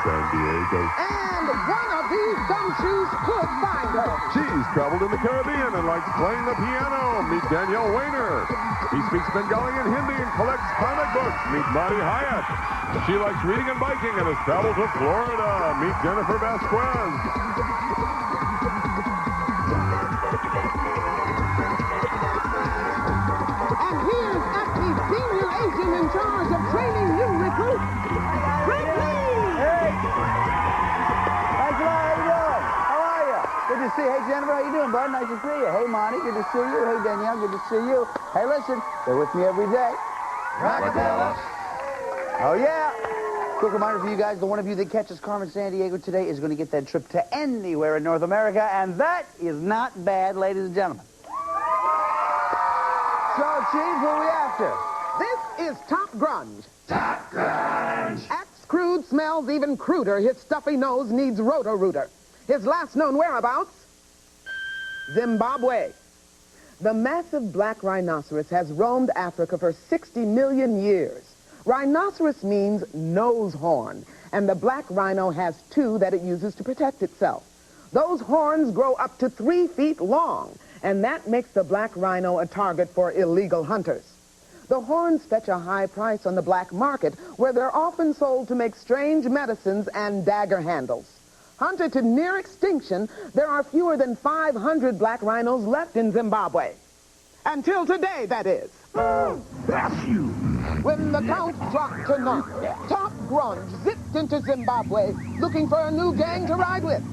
San Diego. And one of these gumshoes could find her. She's traveled in the Caribbean and likes playing the piano. Meet Danielle Weiner. He speaks Bengali and Hindi and collects comic books. Meet Marty Hyatt. She likes reading and biking and has traveled to Florida. Meet Jennifer Vasquez. And here's active senior agent in charge of training new recruits, Ripley. Hey! Thanks a lot. How you doing? How are you? Good to see you. Hey, Jennifer, how you doing, bud? Nice to see you. Hey, Monty, good to see you. Hey, Danielle, good to see you. Hey, listen, they're with me every day. Rockabella. Oh, yeah. Quick reminder for you guys, the one of you that catches Carmen San Diego today is going to get that trip to anywhere in North America, and that is not bad, ladies and gentlemen. So, Chief, who are we after? This is Top Grunge. Top Grunge. Acts crude, smells even cruder. His stuffy nose needs Roto-Rooter. His last known whereabouts? Zimbabwe. The massive black rhinoceros has roamed Africa for 60 million years. Rhinoceros means nose horn, and the black rhino has two that it uses to protect itself. Those horns grow up to 3 feet long, and that makes the black rhino a target for illegal hunters. The horns fetch a high price on the black market, where they're often sold to make strange medicines and dagger handles. Hunted to near extinction, there are fewer than 500 black rhinos left in Zimbabwe. Until today, that is. That's you. When the count dropped to none, Top Grunge zipped into Zimbabwe looking for a new gang to ride with.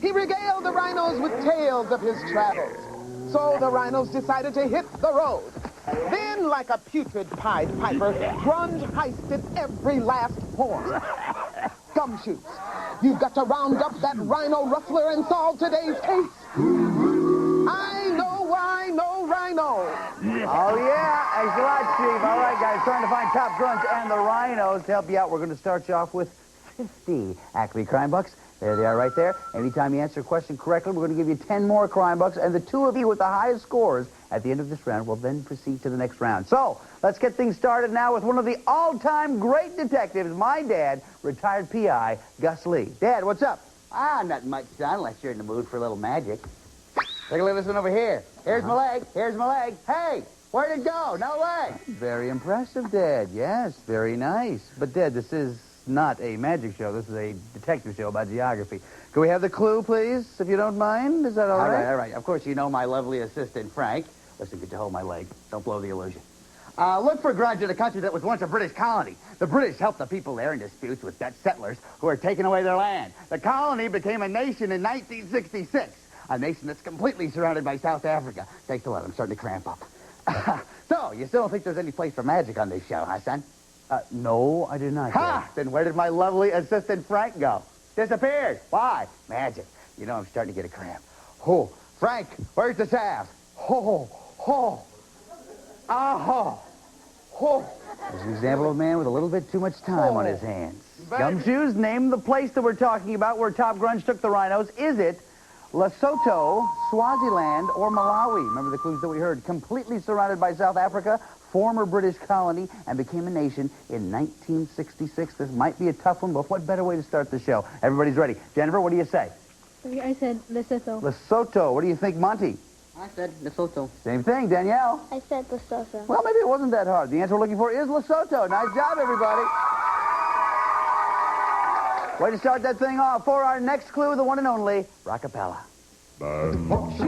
He regaled the rhinos with tales of his travels. So the rhinos decided to hit the road. Then, like a putrid Pied Piper, Grunge heisted every last horn. Gumshoes, you've got to round up that rhino rustler and solve today's case. I know Rhino. Oh, yeah. Thanks a lot, Chief. All right, guys, trying to find Top Grunge and the rhinos. To help you out, we're going to start you off with 50 Acme crime bucks. There they are right there. Anytime you answer a question correctly, we're going to give you 10 more crime bucks, and the two of you with the highest scores at the end of this round will then proceed to the next round. So, let's get things started now with one of the all-time great detectives, my dad, retired P.I., Gus Lee. Dad, what's up? Nothing much, son, unless you're in the mood for a little magic. Take a look at this one over here. Here's my leg. Here's my leg. Hey, where'd it go? No leg. Very impressive, Dad. Yes, very nice. But, Dad, this is not a magic show. This is a detective show about geography. Can we have the clue, please, if you don't mind? Is that all right? All right. Of course, you know my lovely assistant, Frank. Listen, get to hold my leg. Don't blow the illusion. Look for Grunge in a country that was once a British colony. The British helped the people there in disputes with Dutch settlers who were taking away their land. The colony became a nation in 1966. A nation that's completely surrounded by South Africa. Thanks a lot. I'm starting to cramp up. So, you still don't think there's any place for magic on this show, huh, son? No, I did not. Ha! Then where did my lovely assistant Frank go? Disappeared. Why? Magic. You know I'm starting to get a cramp. Oh, Frank, where's the salve? Oh. There's an example of a man with a little bit too much time on his hands. Gumshoes, name the place that we're talking about where Top Grunge took the rhinos. Is it Lesotho, Swaziland, or Malawi? Remember the clues that we heard. Completely surrounded by South Africa, former British colony, and became a nation in 1966. This might be a tough one, but what better way to start the show? Everybody's ready. Jennifer, what do you say? I said Lesotho. Lesotho. What do you think, Monty? I said Lesotho. Same thing. Danielle? I said Lesotho. Well, maybe it wasn't that hard. The answer we're looking for is Lesotho. Nice job, everybody. Way to start that thing off. For our next clue, the one and only Rockapella. Just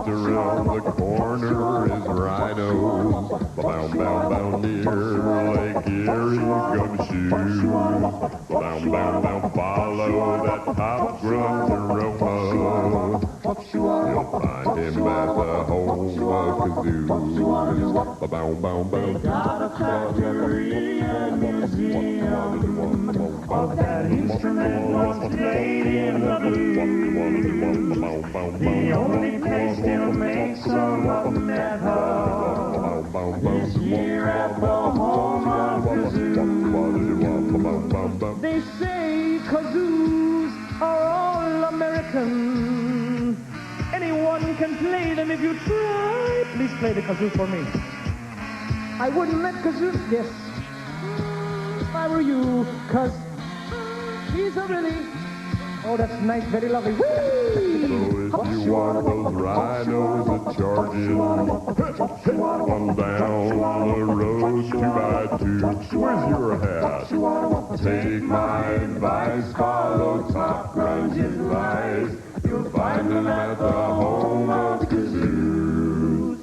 around the corner is Rhino. Near Lake Erie, Gumshoe. Follow that Top Grunge aroma. You'll find him at the home of Kazoo. Got a factory and museum of that instrument was played in the blue. The only place still makes some of that hub is here at the home of Kazoo. They say kazoos are all American. Anyone can play them if you try. Please play the kazoo for me. I wouldn't let kazoo... Yes, if I were you, 'cause he's a really... Oh, that's nice, very lovely. So if you want those rhinos that charge in, on down the road 2x2, where's your hat? Take my advice, follow Top Grunge's advice. You'll find them at the home of kazoos.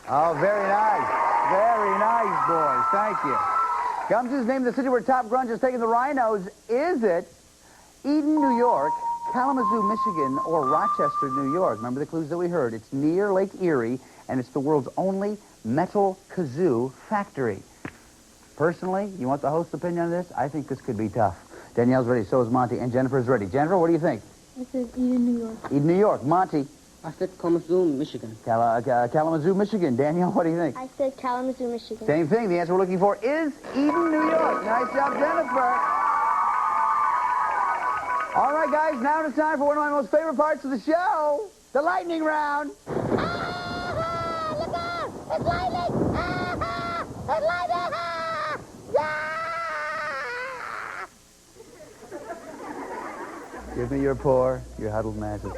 Oh, very nice. Very nice, boys. Thank you. Gums is named the city where Top Grunge is taking the Rhinos. Is it Eden, New York, Kalamazoo, Michigan, or Rochester, New York? Remember the clues that we heard. It's near Lake Erie, and it's the world's only metal kazoo factory. Personally, you want the host's opinion on this? I think this could be tough. Danielle's ready, so is Monty, and Jennifer's ready. Jennifer, what do you think? I said Eden, New York. Eden, New York. Monty? I said Kalamazoo, Michigan. Kalamazoo, Michigan. Danielle, what do you think? I said Kalamazoo, Michigan. Same thing. The answer we're looking for is Eden, New York. Nice job, Jennifer. All right, guys, now it's time for one of my most favorite parts of the show, the lightning round. Ah, look out! It's lightning! Ah, it's lightning! Ah, yeah! Give me your pour, your huddled masses.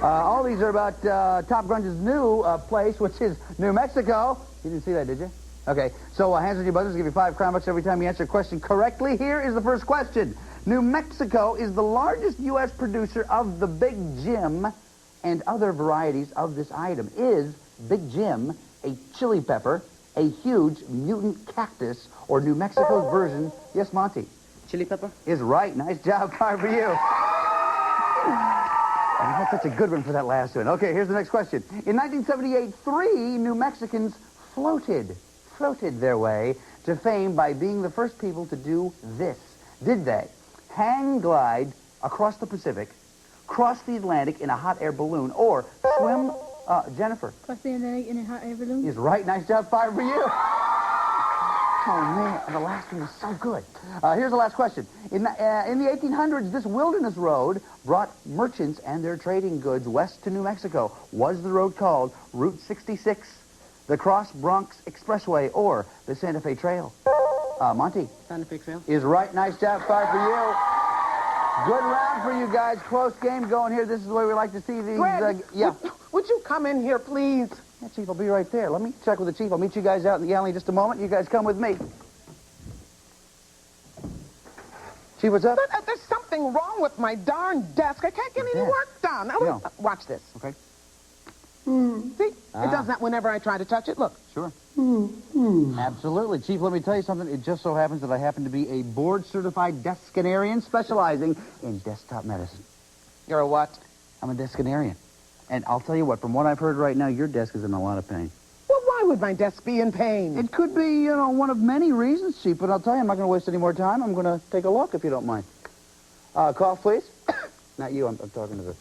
All these are about Top Grunge's new place, which is New Mexico. You didn't see that, did you? Okay, so hands on your buzzers. Give you 5 crown bucks every time you answer a question correctly. Here is the first question. New Mexico is the largest U.S. producer of the Big Jim and other varieties of this item. Is Big Jim a chili pepper, a huge mutant cactus, or New Mexico's version? Yes, Monty? Chili pepper? Is right. Nice job. Time for you. I had such a good one for that last one. Okay, here's the next question. In 1978, 3 New Mexicans floated their way to fame by being the first people to do this. Did they hang glide across the Pacific, cross the Atlantic in a hot air balloon, or swim, Jennifer? Cross the Atlantic in a hot air balloon. Is right. Nice job. 5 for you. Oh, man, the last one was so good. Here's the last question. In the 1800s, this wilderness road brought merchants and their trading goods west to New Mexico. Was the road called Route 66, the Cross Bronx Expressway, or the Santa Fe Trail? Monty? Santa Fe Trail? Is right. Nice job. 5 for you. Good round for you guys. Close game going here. This is the way we like to see these. Greg, Yeah. would you come in here, please? Yeah, Chief, I'll be right there. Let me check with the Chief. I'll meet you guys out in the alley in just a moment. You guys come with me. Chief, what's up? There's something wrong with my darn desk. I can't get any Yeah. work done. Now, Yeah. watch this. Okay. See? It does that whenever I try to touch it. Look. Sure. Absolutely. Chief, let me tell you something. It just so happens that I happen to be a board-certified descanarian specializing in desktop medicine. You're a what? I'm a descanarian. And I'll tell you what, from what I've heard right now, your desk is in a lot of pain. Well, why would my desk be in pain? It could be, one of many reasons, Chief, but I'll tell you, I'm not going to waste any more time. I'm going to take a look, if you don't mind. Cough, please. Not you, I'm talking to the...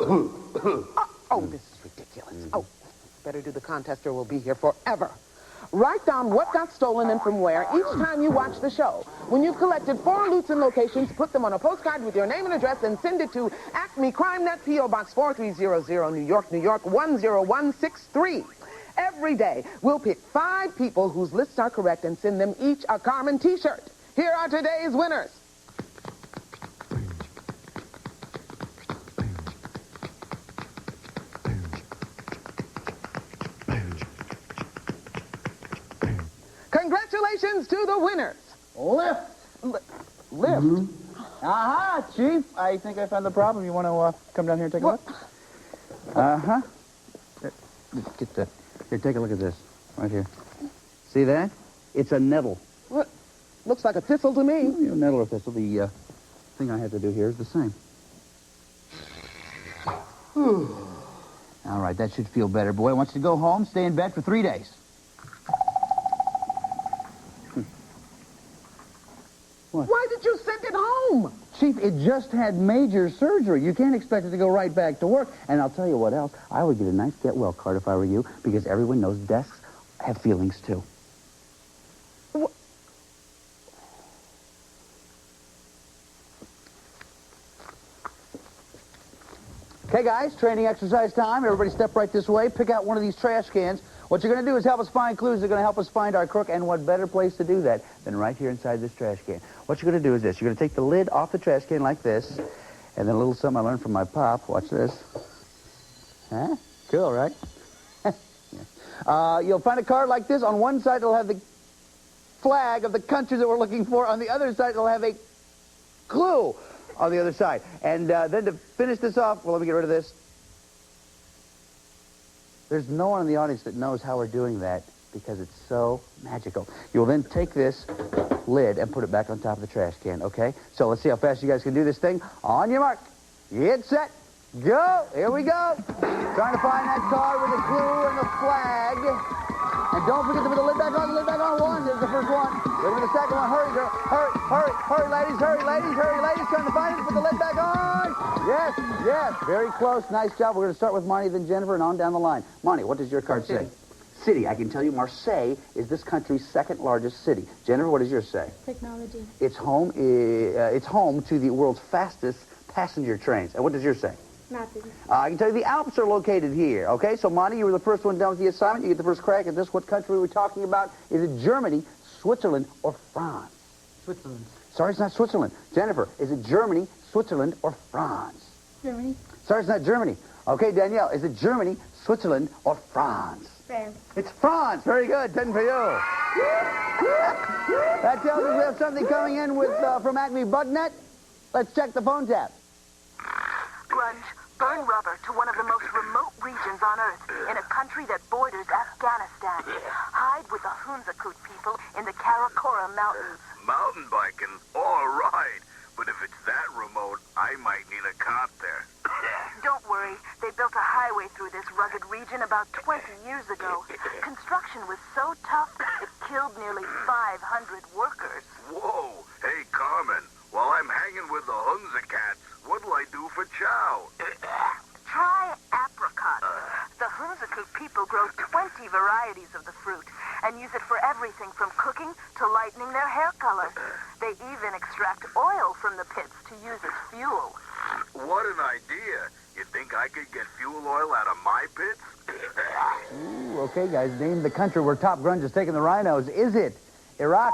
Oh, this is ridiculous. Oh, better do the contest or we'll be here forever. Write down what got stolen and from where each time you watch the show. When you've collected 4 loots and locations, put them on a postcard with your name and address and send it to Acme Crime Net, P.O. Box 4300, New York, New York, 10163. Every day, we'll pick 5 people whose lists are correct and send them each a Carmen T-shirt. Here are today's winners. Congratulations to the winners. Lift. Lift. Aha, Chief. I think I found the problem. You want to come down here and take a look? Uh-huh. Get that. Here, take a look at this. Right here. See that? It's a nettle. What? Looks like a thistle to me. Nettle or thistle. The thing I have to do here is the same. All right, that should feel better. Boy, wants to go home, stay in bed for 3 days. Why did you send it home? Chief, it just had major surgery. You can't expect it to go right back to work. And I'll tell you what else. I would get a nice get well card if I were you, because everyone knows desks have feelings, too. Okay, guys, training exercise time. Everybody step right this way. Pick out one of these trash cans. What you're going to do is help us find clues that are going to help us find our crook, and what better place to do that than right here inside this trash can. What you're going to do is this. You're going to take the lid off the trash can like this, and then a little something I learned from my pop. Watch this. Huh? Cool, right? You'll find a card like this. On one side, it'll have the flag of the country that we're looking for. On the other side, it'll have a clue on the other side. And then to finish this off, well, let me get rid of this. There's no one in the audience that knows how we're doing that because it's so magical. You'll then take this lid and put it back on top of the trash can, okay? So let's see how fast you guys can do this thing. On your mark, get set, go. Here we go. Trying to find that card with the clue and the flag. And don't forget to put the lid back on, one. There's the first one. Wait for the second one. Hurry, girl. Hurry, ladies. Trying to find it. Put the lid back on. Yes. Very close. Nice job. We're going to start with Monty, then Jennifer, and on down the line. Monty, what does your card say? City. I can tell you Marseille is this country's second largest city. Jennifer, what does yours say? Technology. It's home to the world's fastest passenger trains. And what does yours say? Nothing. I can tell you the Alps are located here. Okay, so Monty, you were the first one done with the assignment. You get the first crack at this. What country we're talking about? Is it Germany, Switzerland, or France? Switzerland. Sorry, it's not Switzerland. Jennifer, is it Germany, Switzerland, or France? Germany. Sorry, it's not Germany. Okay, Danielle, is it Germany, Switzerland, or France? France. It's France. Very good. 10 for you. That tells us we have something coming in with from Acme Bugnet. Let's check the phone tap. Grunge, burn rubber to one of the most remote regions on Earth in a country that borders Afghanistan. Hide with the Hunzakut people in the Karakoram Mountains. Mountain biking? All right. But if it's that remote, I might need a cop there. Don't worry. They built a highway through this rugged region about 20 years ago. Construction was so tough, it killed nearly 500 workers. Whoa. Hey, Carmen. While I'm hanging with the Hunzakats, what'll I do for chow? Try apricot. The Hunzakut people grow 20 varieties of the fruit and use it for everything from cooking to lightening their hair color. They even extract oil from the pits to use as fuel. What an idea. You think I could get fuel oil out of my pits? Ooh, okay, guys, name the country where Top Grunge is taking the Rhinos. Is it Iraq,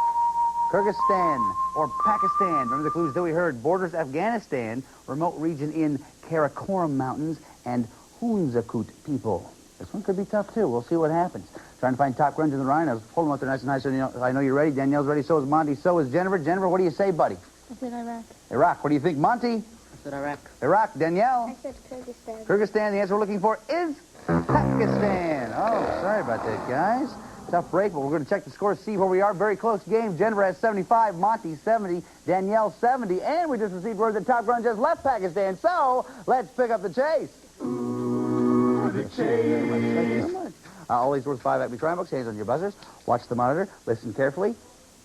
Kyrgyzstan, or Pakistan? Remember the clues that we heard. Borders Afghanistan, remote region in Karakoram Mountains, and Hunzakut people. This one could be tough, too. We'll see what happens. Trying to find Top Grunge and the Rhinos. Hold them up there nice and nice. So I know you're ready. Danielle's ready. So is Monty. So is Jennifer. Jennifer, what do you say, buddy? I said Iraq. Iraq. What do you think, Monty? I said Iraq. Iraq. Danielle? I said Kyrgyzstan. Kyrgyzstan. The answer we're looking for is Pakistan. Oh, sorry about that, guys. Tough break, but we're going to check the scores, see where we are. Very close game. Jennifer has 75, Monty 70, Danielle 70, and we just received word that Top Grunge has left Pakistan. So let's pick up the chase. Ooh, the chase. All these worth 5 Acme Crime Books. Hands on your buzzers. Watch the monitor. Listen carefully.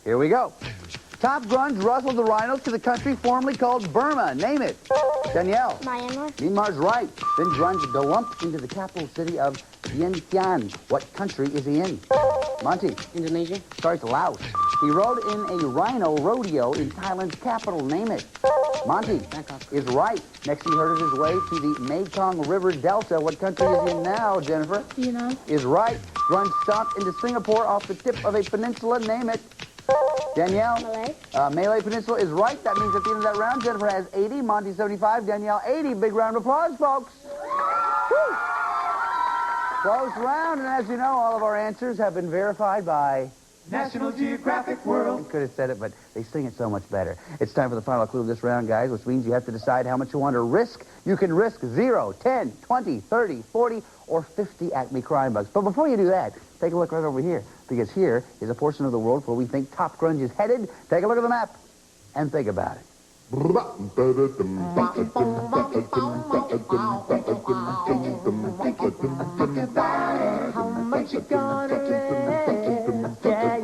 Here we go. Top Grunge rustled the rhinos to the country formerly called Burma. Name it. Danielle. Myanmar. Myanmar's right. Then Grunge galumphed into the capital city of Vientiane. What country is he in? Monty. Indonesia. Sorry, it's Laos. He rode in a rhino rodeo in Thailand's capital. Name it. Monty. Bangkok. Is right. Next he herded his way to the Mekong River Delta. What country is he in now, Jennifer? Vietnam. Is right. Grunge stopped into Singapore off the tip of a peninsula. Name it. Danielle? Malay. Malay Peninsula is right. That means at the end of that round, Jennifer has 80, Monty 75, Danielle 80. Big round of applause, folks. Woo! Close round, and as you know, all of our answers have been verified by National Geographic World. I could have said it, but they sing it so much better. It's time for the final clue of this round, guys, which means you have to decide how much you want to risk. You can risk 0, 10, 20, 30, 40, or 50 Acme Crime Bugs. But before you do that, take a look right over here, because here is a portion of the world where we think Top Grunge is headed. Take a look at the map and think about it. How much you gonna live? Yeah.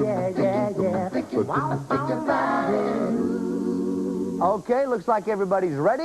Okay, looks like everybody's ready.